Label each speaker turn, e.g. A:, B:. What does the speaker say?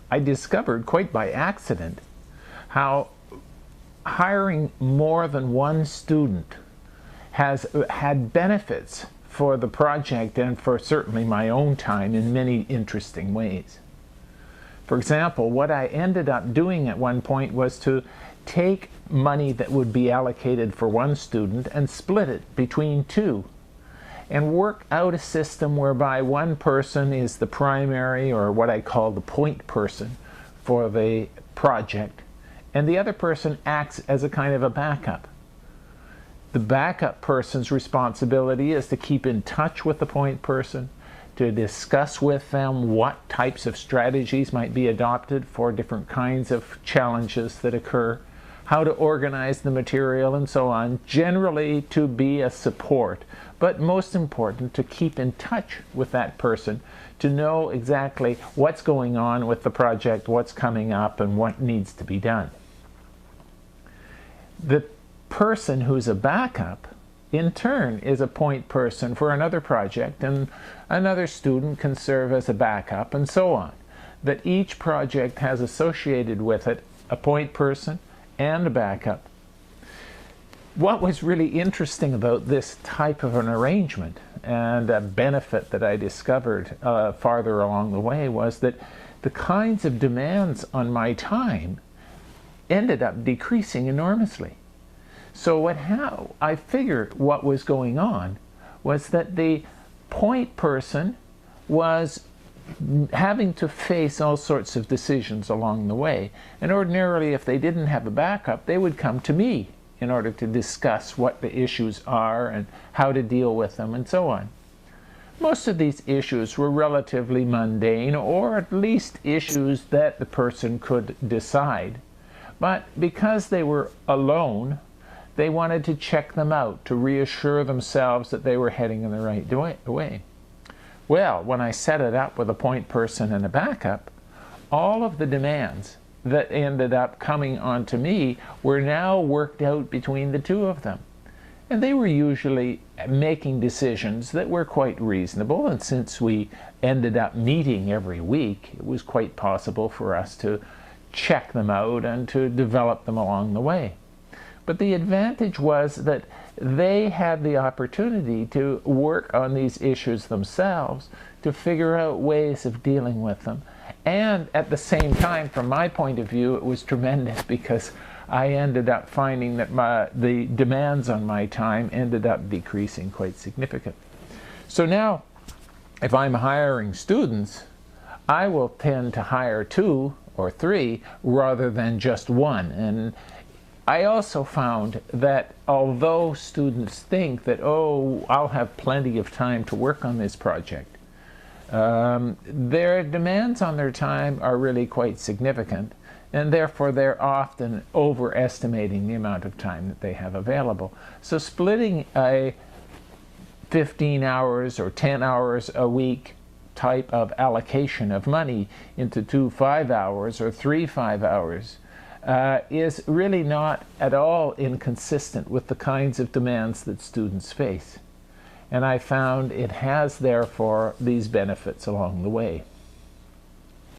A: I discovered quite by accident how hiring more than one student has had benefits for the project and for certainly my own time in many interesting ways. For example, what I ended up doing at one point was to take money that would be allocated for one student and split it between two, and work out a system whereby one person is the primary, or what I call the point person, for the project, and the other person acts as a kind of a backup. The backup person's responsibility is to keep in touch with the point person, to discuss with them what types of strategies might be adopted for different kinds of challenges that occur, how to organize the material, and so on, generally to be a support, but most important, to keep in touch with that person, to know exactly what's going on with the project, what's coming up, and what needs to be done. The person who's a backup in turn is a point person for another project, and another student can serve as a backup, and so on. That each project has associated with it a point person and a backup. What was really interesting about this type of an arrangement, and a benefit that I discovered farther along the way, was that the kinds of demands on my time ended up decreasing enormously. So how I figured what was going on was that the point person was having to face all sorts of decisions along the way. And ordinarily, if they didn't have a backup, they would come to me in order to discuss what the issues are and how to deal with them and so on. Most of these issues were relatively mundane, or at least issues that the person could decide. But because they were alone, they wanted to check them out, to reassure themselves that they were heading in the right way. Well, when I set it up with a point person and a backup, all of the demands that ended up coming onto me were now worked out between the two of them. And they were usually making decisions that were quite reasonable, and since we ended up meeting every week, it was quite possible for us to check them out and to develop them along the way. But the advantage was that they had the opportunity to work on these issues themselves, to figure out ways of dealing with them. And at the same time, from my point of view, it was tremendous because I ended up finding that the demands on my time ended up decreasing quite significantly. So now, if I'm hiring students, I will tend to hire 2 or 3 rather than just 1. And I also found that although students think that, oh, I'll have plenty of time to work on this project, their demands on their time are really quite significant, and therefore they're often overestimating the amount of time that they have available. So splitting a 15 hours or 10 hours a week type of allocation of money into 2 5-hours or 3 5-hours is really not at all inconsistent with the kinds of demands that students face. And I found it has, therefore, these benefits along the way.